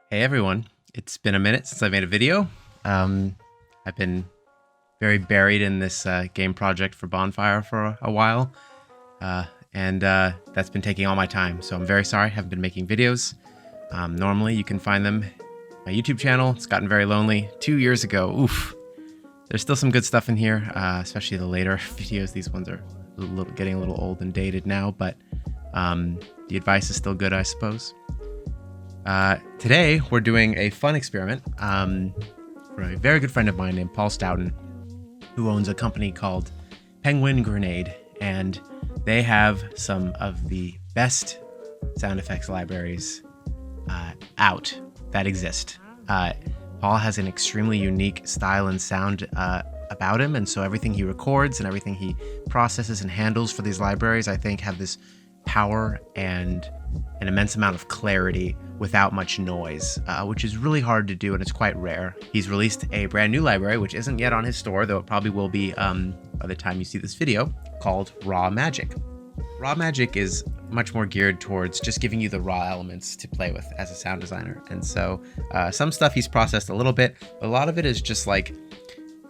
Hey everyone, it's been a minute since I made a video. I've been very buried in this game project for Bonfire for a while, and that's been taking all my time, so I'm very sorry I haven't been making videos. Normally you can find them on my YouTube channel. It's gotten very lonely. 2 years ago, oof. There's still some good stuff in here, especially the later videos. These ones are getting a little old and dated now, but the advice is still good, I suppose. Today, we're doing a fun experiment for a very good friend of mine named Paul Stoughton, who owns a company called Penguin Grenade, and they have some of the best sound effects libraries out that exist. Paul has an extremely unique style and sound about him, and so everything he records and everything he processes and handles for these libraries, I think, have this power and an immense amount of clarity without much noise, which is really hard to do, and it's quite rare. He's released a brand new library, which isn't yet on his store, though it probably will be by the time you see this video, called Raw Magic. Raw Magic is much more geared towards just giving you the raw elements to play with as a sound designer. And so some stuff he's processed a little bit, but a lot of it is just like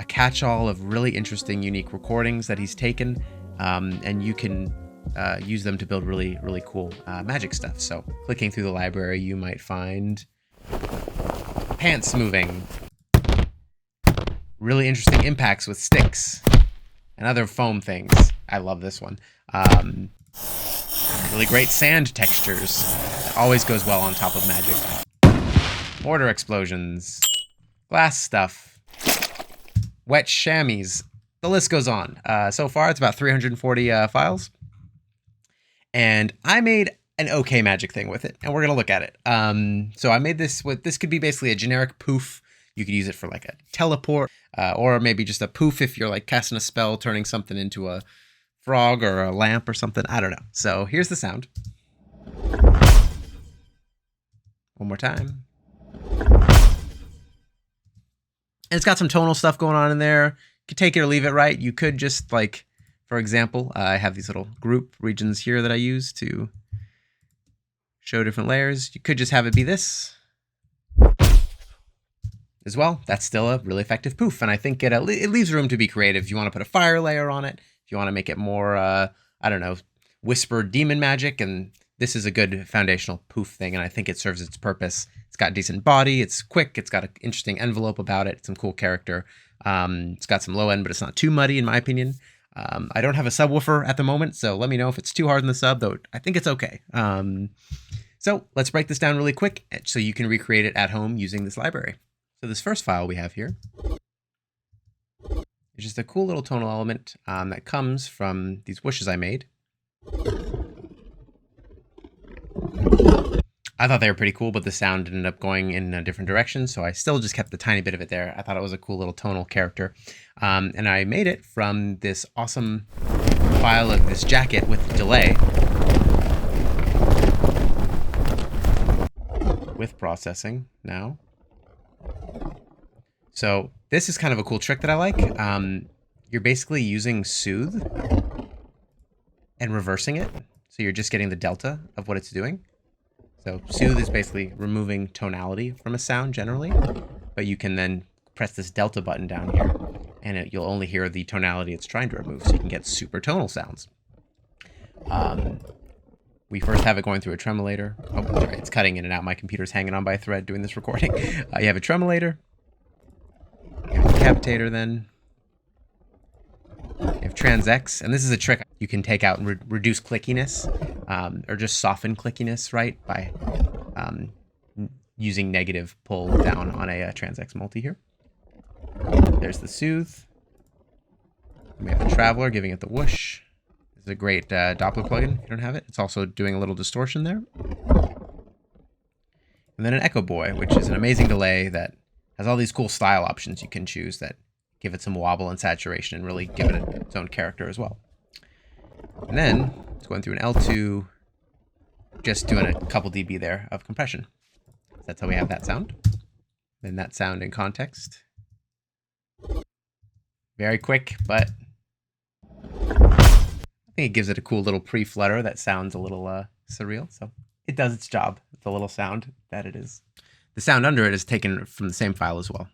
a catch-all of really interesting, unique recordings that he's taken, and you can use them to build really, really cool magic stuff. So clicking through the library, you might find pants moving, really interesting impacts with sticks and other foam things. I love this one. Really great sand textures. That always goes well on top of magic. Mortar explosions, glass stuff, wet chamois. The list goes on. So far, it's about 340 files. And I made an okay magic thing with it, and we're going to look at it. So I made this with, this could be basically a generic poof. You could use it for like a teleport, or maybe just a poof if you're like casting a spell, turning something into a frog or a lamp or something. I don't know. So here's the sound. One more time. And it's got some tonal stuff going on in there. You could take it or leave it, right? You could just like, for example, I have these little group regions here that I use to show different layers. You could just have it be this as well. That's still a really effective poof. And I think it leaves room to be creative. If you want to put a fire layer on it, if you want to make it more, I don't know, whispered demon magic, and this is a good foundational poof thing, and I think it serves its purpose. It's got a decent body, it's quick, it's got an interesting envelope about it, some cool character. It's got some low end, but it's not too muddy in my opinion. I don't have a subwoofer at the moment, so let me know if it's too hard in the sub, though I think it's okay. So let's break this down really quick so you can recreate it at home using this library. So this first file we have here is just a cool little tonal element that comes from these whooshes I made. I thought they were pretty cool, but the sound ended up going in a different direction, so I still just kept the tiny bit of it there. I thought it was a cool little tonal character. And I made it from this awesome file of this jacket with delay, with processing now. So this is kind of a cool trick that I like. You're basically using soothe and reversing it. So you're just getting the delta of what it's doing. So soothe is basically removing tonality from a sound generally, but you can then press this delta button down here and you'll only hear the tonality it's trying to remove, so you can get super tonal sounds. We first have it going through a tremolator. Oh, sorry, it's cutting in and out. My computer's hanging on by a thread doing this recording. You have a tremolator. You have a decapitator then. You have transx, and this is a trick you can take out and reduce clickiness, or just soften clickiness, right, by using negative pull down on a transx multi here. There's the soothe. We have the traveler giving it the whoosh. This is a great Doppler plugin if you don't have it. It's also doing a little distortion there. And then an echo boy, which is an amazing delay that has all these cool style options you can choose that give it some wobble and saturation and really give it its own character as well. And then it's going through an L2, just doing a couple dB there of compression. That's how we have that sound. Then that sound in context. Very quick, but I think it gives it a cool little pre-flutter that sounds a little surreal. So it does its job, the little sound that it is. the sound under it is taken from the same file as well.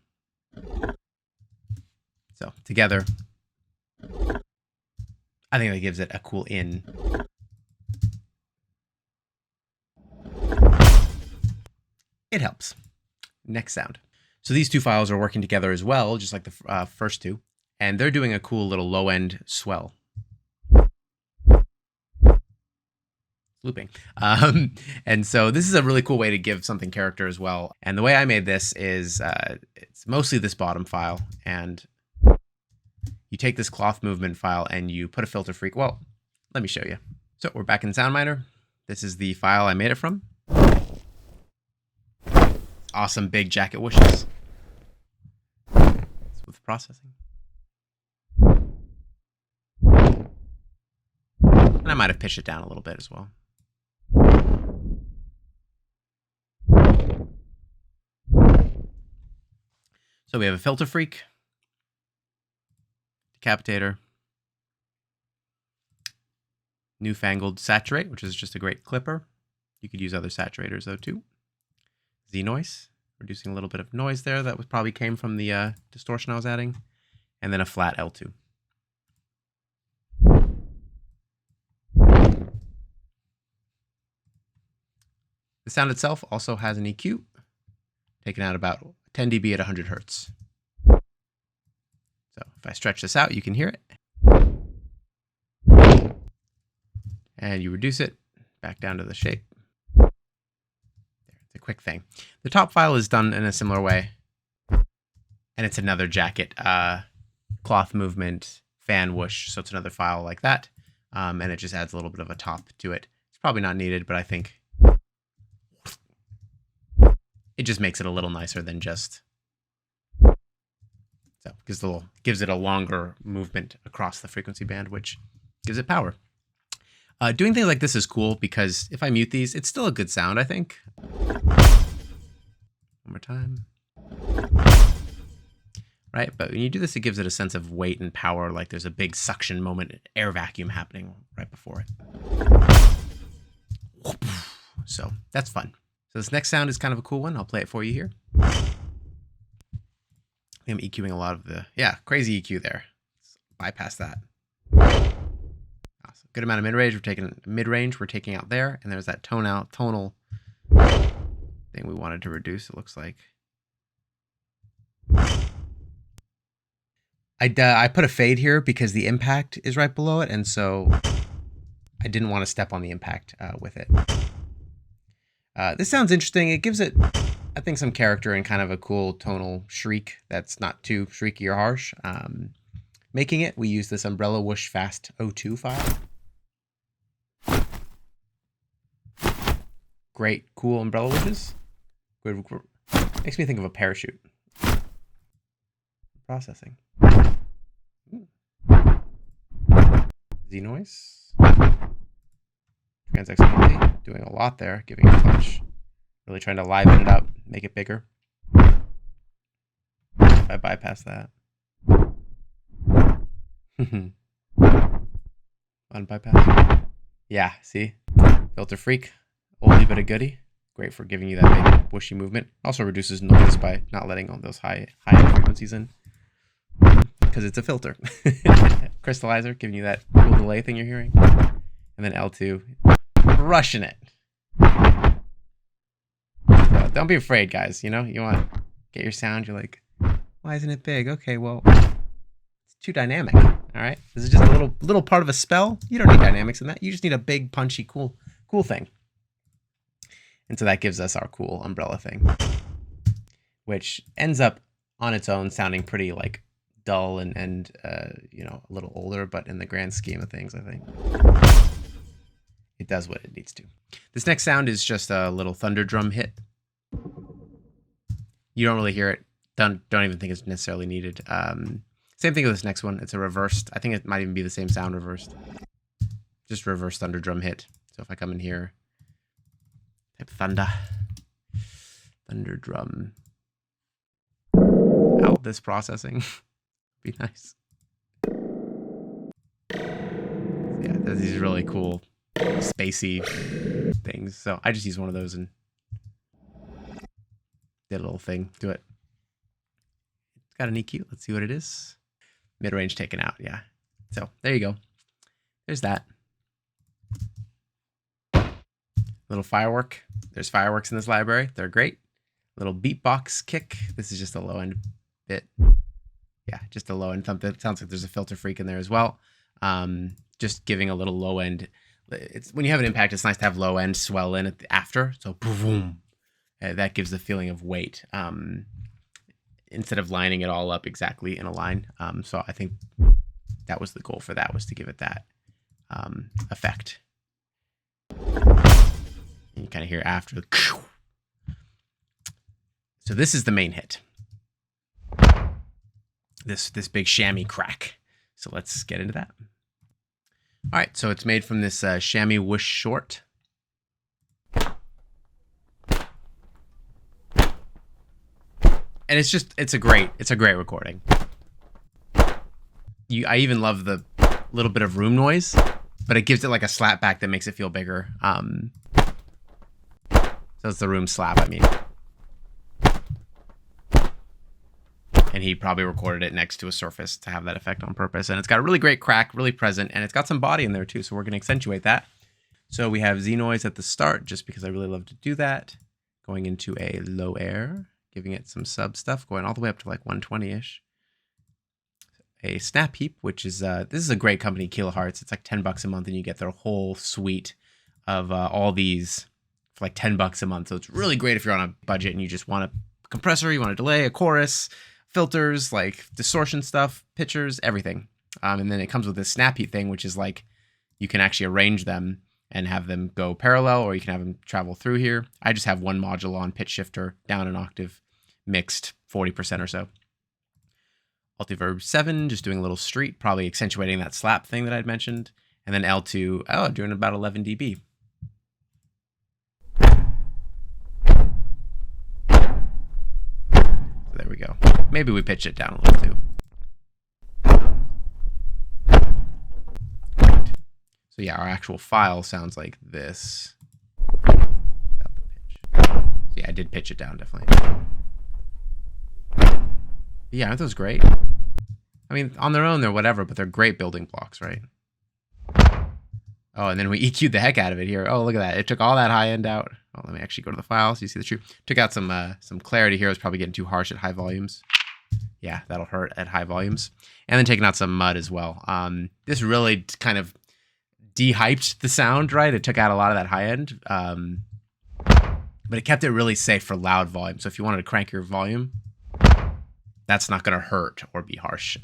So together, I think that gives it a cool in. It helps. Next sound. So these two files are working together as well, just like the first two, and they're doing a cool little low-end swell. Looping. And so this is a really cool way to give something character as well. And the way I made this is it's mostly this bottom file, and you take this cloth movement file and you put a filter freak. Well, let me show you. So we're back in SoundMiner. This is the file I made it from. Awesome big jacket whooshes. With processing. And I might have pitched it down a little bit as well. So we have a filter freak, decapitator, newfangled saturate, which is just a great clipper. You could use other saturators though too. Z-noise, reducing a little bit of noise there. That was probably came from the distortion I was adding. And then a flat L2. The sound itself also has an EQ, taken out about 10 dB at 100 Hertz. So if I stretch this out, you can hear it. And you reduce it back down to the shape. There, it's a quick thing. The top file is done in a similar way. And it's another jacket, cloth movement, fan whoosh. So it's another file like that. And it just adds a little bit of a top to it. It's probably not needed, but I think it just makes it a little nicer than just so gives it a longer movement across the frequency band, which gives it power. Doing things like this is cool because if I mute these, it's still a good sound, I think. One more time. Right, but when you do this, it gives it a sense of weight and power, like there's a big suction moment, air vacuum happening right before it. So that's fun. So this next sound is kind of a cool one. I'll play it for you here. I'm EQing a lot of the, crazy EQ there. Let's bypass that. Awesome. Good amount of mid-range. We're taking out there. And there's that tonal thing we wanted to reduce, it looks like. I put a fade here because the impact is right below it. And so I didn't want to step on the impact with it. This sounds interesting. It gives it, I think, some character and kind of a cool tonal shriek that's not too shrieky or harsh. Making it, we use this umbrella whoosh fast 02 file. Great, cool umbrella whooshes. Good, makes me think of a parachute. Processing. Z-noise. Transient, doing a lot there, giving it a touch. Really trying to liven it up, make it bigger. If I bypass that. Unbypass. Yeah, see? Filter freak, oldie but a goodie. Great for giving you that big bushy movement. Also reduces noise by not letting all those high frequencies in. Because it's a filter. Crystallizer, giving you that cool delay thing you're hearing. And then L2, crushing it. So don't be afraid, guys. You know, you want to get your sound. You're like, why isn't it big? Okay, well, it's too dynamic. All right, this is just a little part of a spell. You don't need dynamics in that. You just need a big, punchy, cool thing. And so that gives us our cool umbrella thing, which ends up on its own sounding pretty like dull and you know, a little older, but in the grand scheme of things, I think it does what it needs to. This next sound is just a little thunder drum hit. You don't really hear it. Don't even think it's necessarily needed. Same thing with this next one. It's a reversed. I think it might even be the same sound reversed. Just reverse thunder drum hit. So if I come in here, type thunder drum. Out this processing. Be nice. Yeah, there's these really cool spacey things. So I just use one of those and did a little thing to it. It's got an EQ. Let's see what it is. Mid-range taken out, yeah. So there you go. There's that. Little firework. There's fireworks in this library. They're great. Little beatbox kick. This is just a low end bit. Yeah, just a low end thump. It sounds like there's a filter freak in there as well. Just giving a little low end. It's when you have an impact, it's nice to have low end swell in after. So boom, that gives the feeling of weight instead of lining it all up exactly in a line. So I think that was the goal for that, was to give it that effect. And you kind of hear after the. So this is the main hit. This big chamois crack. So let's get into that. All right, so it's made from this chamois whoosh short. And it's a great recording. I even love the little bit of room noise, but it gives it like a slap back that makes it feel bigger. So it's the room slap, I mean. And he probably recorded it next to a surface to have that effect on purpose. And it's got a really great crack, really present, and it's got some body in there too, so we're going to accentuate that. So we have Z noise at the start, just because I really love to do that. Going into a low air, giving it some sub stuff, going all the way up to like 120-ish. A snap heap, which is, this is a great company, Kilohertz. It's like $10 a month, and you get their whole suite of all these for like $10 a month. So it's really great if you're on a budget and you just want a compressor, you want a delay, a chorus, filters, like distortion stuff, pitchers, everything. And then it comes with this snap heap thing, which is like you can actually arrange them and have them go parallel, or you can have them travel through here. I just have one module on pitch shifter, down an octave, mixed 40% or so. Altiverb 7, just doing a little street, probably accentuating that slap thing that I'd mentioned. And then L2, doing about 11 dB. So there we go. Maybe we pitch it down a little too. Great. So yeah, our actual file sounds like this. Without the pitch. So yeah, I did pitch it down, definitely. Yeah, aren't those great? I mean, on their own, they're whatever, but they're great building blocks, right? Oh, and then we EQ'd the heck out of it here. Oh, look at that. It took all that high end out. Oh, let me actually go to the file so you see the truth. Took out some clarity here. It was probably getting too harsh at high volumes. Yeah, that'll hurt at high volumes. And then taking out some mud as well. This really kind of de-hyped the sound, right? It took out a lot of that high end. But it kept it really safe for loud volume. So if you wanted to crank your volume, that's not going to hurt or be harsh.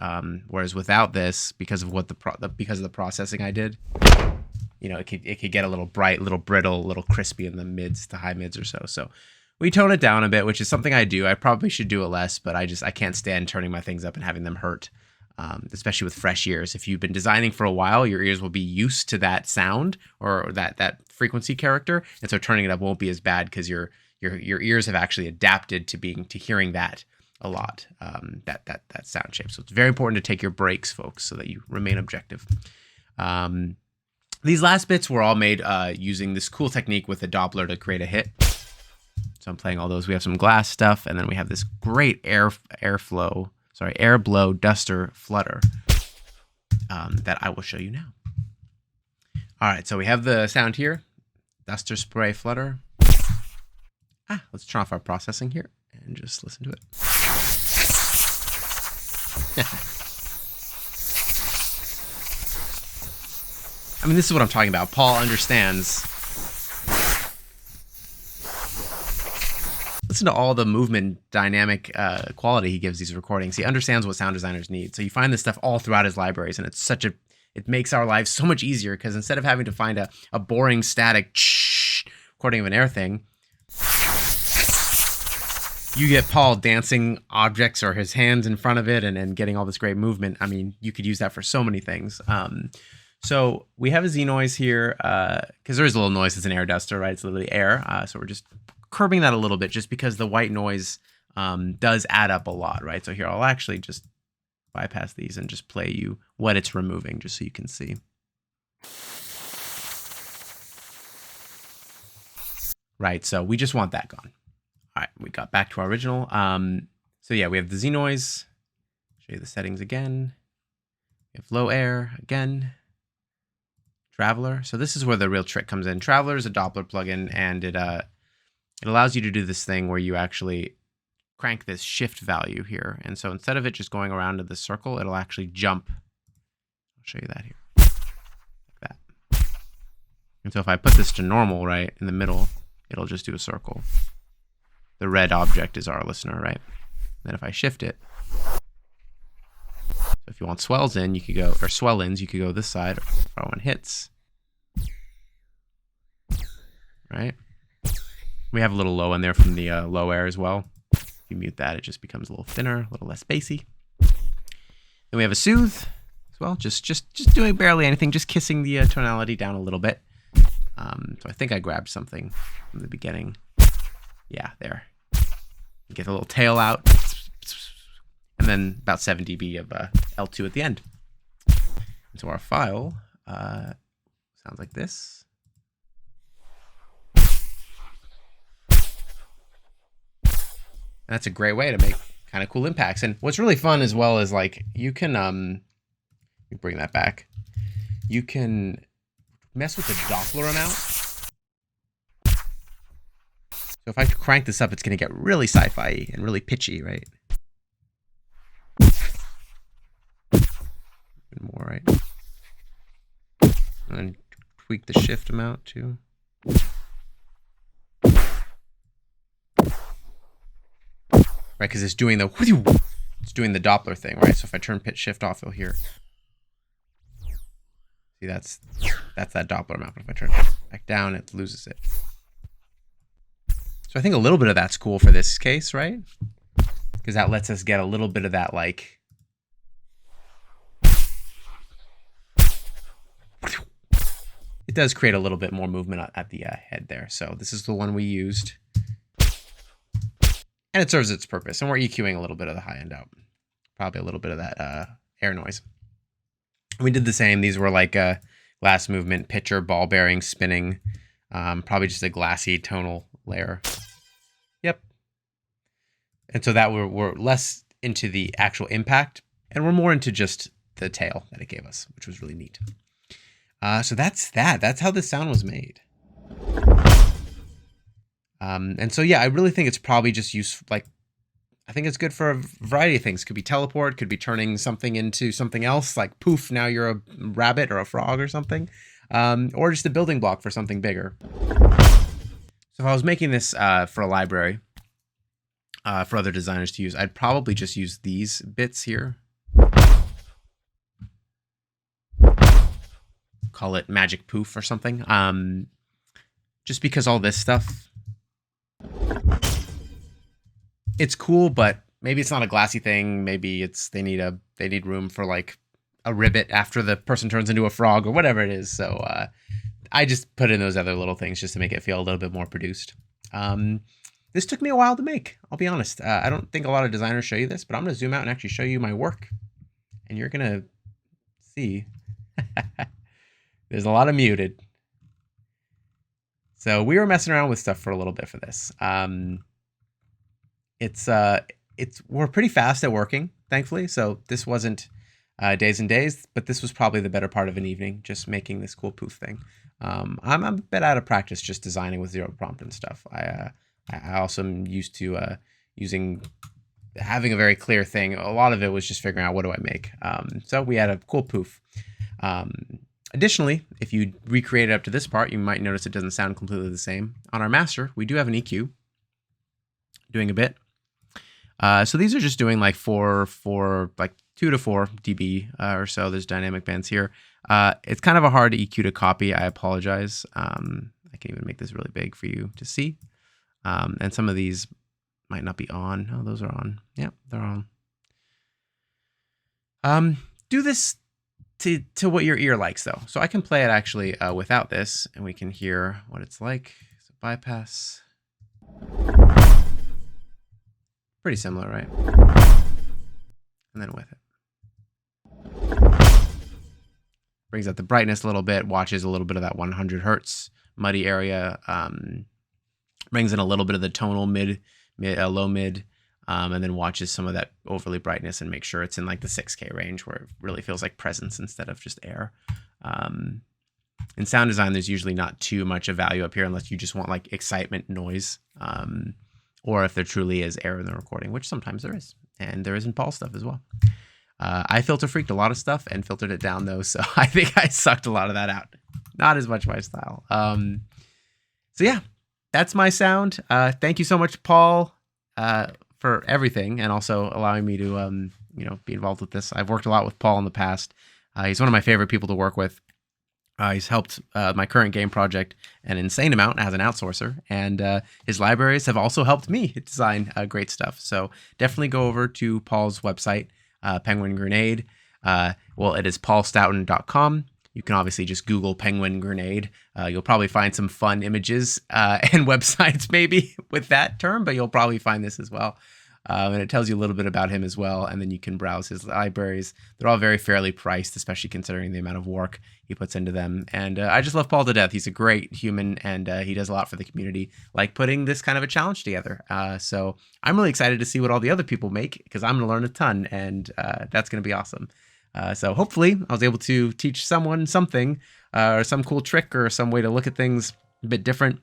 Whereas without this, because of the processing I did, you know, it could get a little bright, a little brittle, a little crispy in the mids to high mids or so. So we tone it down a bit, which is something I do. I probably should do it less, but I can't stand turning my things up and having them hurt, especially with fresh ears. If you've been designing for a while, your ears will be used to that sound or that frequency character, and so turning it up won't be as bad because your ears have actually adapted to hearing that a lot, that sound shape. So it's very important to take your breaks, folks, so that you remain objective. These last bits were all made using this cool technique with a Doppler to create a hit. So I'm playing all those. We have some glass stuff, and then we have this great air blow duster flutter that I will show you now. All right, so we have the sound here, duster spray flutter. Let's turn off our processing here and just listen to it. I mean, this is what I'm talking about. Paul understands. Listen to all the movement dynamic quality he gives these recordings. He understands what sound designers need. So you find this stuff all throughout his libraries, and it makes our lives so much easier, because instead of having to find a boring static recording of an air thing, you get Paul dancing objects or his hands in front of it and getting all this great movement. I mean, you could use that for so many things. So we have a Z noise here because there is a little noise. It's an air duster, right? It's literally air. So we're just curbing that a little bit just because the white noise does add up a lot, right? So here I'll actually just bypass these and just play you what it's removing just so you can see. Right, so we just want that gone. All right, we got back to our original. So yeah, we have the Z noise. Show you the settings again. We have low air again. Traveler. So this is where the real trick comes in. Traveler is a Doppler plugin, and it allows you to do this thing where you actually crank this shift value here. And so instead of it just going around to the circle, it'll actually jump. I'll show you that here. Like that. And so if I put this to normal, right, in the middle, it'll just do a circle. The red object is our listener, right? Then if I shift it, so if you want swells in, you could go, or swell ins, you could go this side. If I want hits, right? We have a little low in there from the low air as well. If you mute that, it just becomes a little thinner, a little less bassy. Then we have a soothe as well, just doing barely anything, just kissing the tonality down a little bit. So I think I grabbed something from the beginning. Yeah, there. Get a little tail out. And then about 7 dB of L2 at the end. And so our file sounds like this. And that's a great way to make kind of cool impacts. And what's really fun as well is like you can let me bring that back. You can mess with the Doppler amount. So if I crank this up, it's going to get really sci-fi and really pitchy, right? Even more, right? And then tweak the shift amount too. Right, because it's doing the Doppler thing, right? So if I turn pitch shift off, you'll hear. See, that's that Doppler amount. But if I turn it back down, it loses it. So I think a little bit of that's cool for this case, right? Because that lets us get a little bit of that, like, it does create a little bit more movement at the head there. So this is the one we used. And it serves its purpose. And we're EQing a little bit of the high end out. Probably a little bit of that air noise. We did the same. These were like glass movement, pitcher, ball bearing, spinning. Probably just a glassy tonal layer. Yep. And so that we're less into the actual impact, and we're more into just the tail that it gave us, which was really neat. So that's that. That's how this sound was made. And so, yeah, I really think it's probably just useful. Like, I think it's good for a variety of things. Could be teleport, could be turning something into something else, like poof, now you're a rabbit or a frog or something. Or just a building block for something bigger. So if I was making this for a library, for other designers to use, I'd probably just use these bits here. Call it Magic Poof or something. Just because all this stuff, it's cool, but maybe it's not a glassy thing. Maybe it's they need room for like a ribbit after the person turns into a frog or whatever it is. So I just put in those other little things just to make it feel a little bit more produced. This took me a while to make, I'll be honest. I don't think a lot of designers show you this, but I'm going to zoom out and actually show you my work. And you're going to see there's a lot of muted. So we were messing around with stuff for a little bit for this. We're pretty fast at working, thankfully. So this wasn't days and days, but this was probably the better part of an evening, just making this cool poof thing. I'm a bit out of practice just designing with zero prompt and stuff. I also am used to having a very clear thing. A lot of it was just figuring out what do I make. So we had a cool poof. Additionally, if you recreate it up to this part, you might notice it doesn't sound completely the same. On our master, we do have an EQ doing a bit. So these are just doing like 2 to 4 dB or so. There's dynamic bands here. It's kind of a hard EQ to copy. I apologize. I can even make this really big for you to see. And some of these might not be on. Oh, those are on. Yep, they're on. Do this to what your ear likes, though. So I can play it actually without this, and we can hear what it's like. So bypass. Pretty similar, right? And then with it. Brings up the brightness a little bit, watches a little bit of that 100 hertz muddy area. Brings in a little bit of the tonal mid low mid, and then watches some of that overly brightness and make sure it's in like the 6K range where it really feels like presence instead of just air. In sound design, there's usually not too much of value up here unless you just want like excitement noise, or if there truly is air in the recording, which sometimes there is, and there is in Paul's stuff as well. I filter freaked a lot of stuff and filtered it down though, so I think I sucked a lot of that out. Not as much my style. So yeah, that's my sound. Thank you so much, Paul, for everything, and also allowing me to be involved with this. I've worked a lot with Paul in the past. He's one of my favorite people to work with. He's helped my current game project an insane amount as an outsourcer, and his libraries have also helped me design great stuff. So definitely go over to Paul's website, Penguin Grenade. Well, it is paulstoughton.com. You can obviously just Google Penguin Grenade. You'll probably find some fun images and websites maybe with that term, but you'll probably find this as well. And it tells you a little bit about him as well. And then you can browse his libraries. They're all very fairly priced, especially considering the amount of work he puts into them. And I just love Paul to death. He's a great human, and he does a lot for the community, like putting this kind of a challenge together. So I'm really excited to see what all the other people make, because I'm going to learn a ton, and that's going to be awesome. So hopefully I was able to teach someone something, or some cool trick, or some way to look at things a bit different,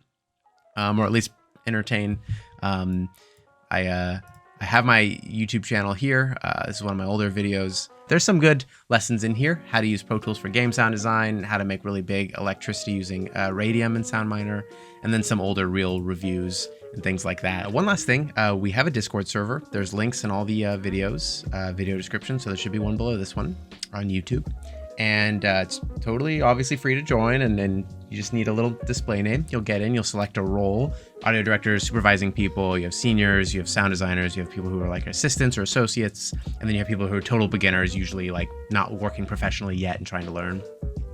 or at least entertain. I have my YouTube channel here. This is one of my older videos. There's some good lessons in here: how to use Pro Tools for game sound design, how to make really big electricity using Radium and SoundMiner, and then some older real reviews and things like that. One last thing, we have a Discord server. There's links in all the videos, video description, so there should be one below this one on YouTube. And it's totally obviously free to join, and then you just need a little display name. You'll get in, you'll select a role: audio directors, supervising people, you have seniors, you have sound designers, you have people who are like assistants or associates, and then you have people who are total beginners, usually like not working professionally yet and trying to learn.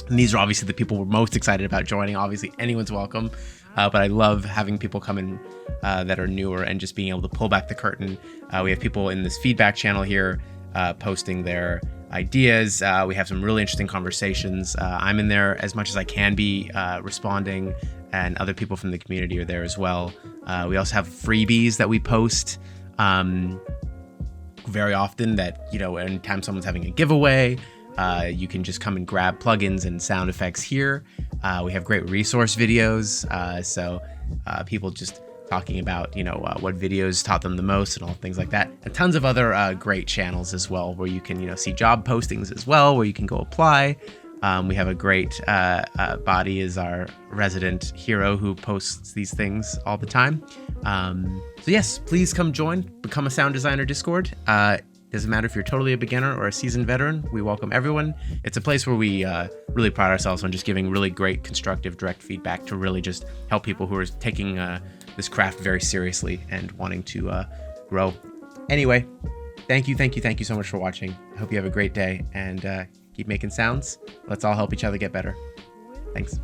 And these are obviously the people we're most excited about joining. Obviously anyone's welcome, but I love having people come in that are newer and just being able to pull back the curtain. We have people in this feedback channel here posting their ideas. We have some really interesting conversations. I'm in there as much as I can be, responding, and other people from the community are there as well. We also have freebies that we post very often, that, anytime someone's having a giveaway, you can just come and grab plugins and sound effects here. We have great resource videos, so people just talking about, what videos taught them the most and all things like that. And tons of other great channels as well, where you can, see job postings as well, where you can go apply. We have a great Body is our resident hero who posts these things all the time. So yes, please come join, become a sound designer Discord. Doesn't matter if you're totally a beginner or a seasoned veteran. We welcome everyone. It's a place where we really pride ourselves on just giving really great constructive direct feedback to really just help people who are taking this craft very seriously and wanting to grow. Anyway, thank you so much for watching. I hope you have a great day, and keep making sounds. Let's all help each other get better. Thanks.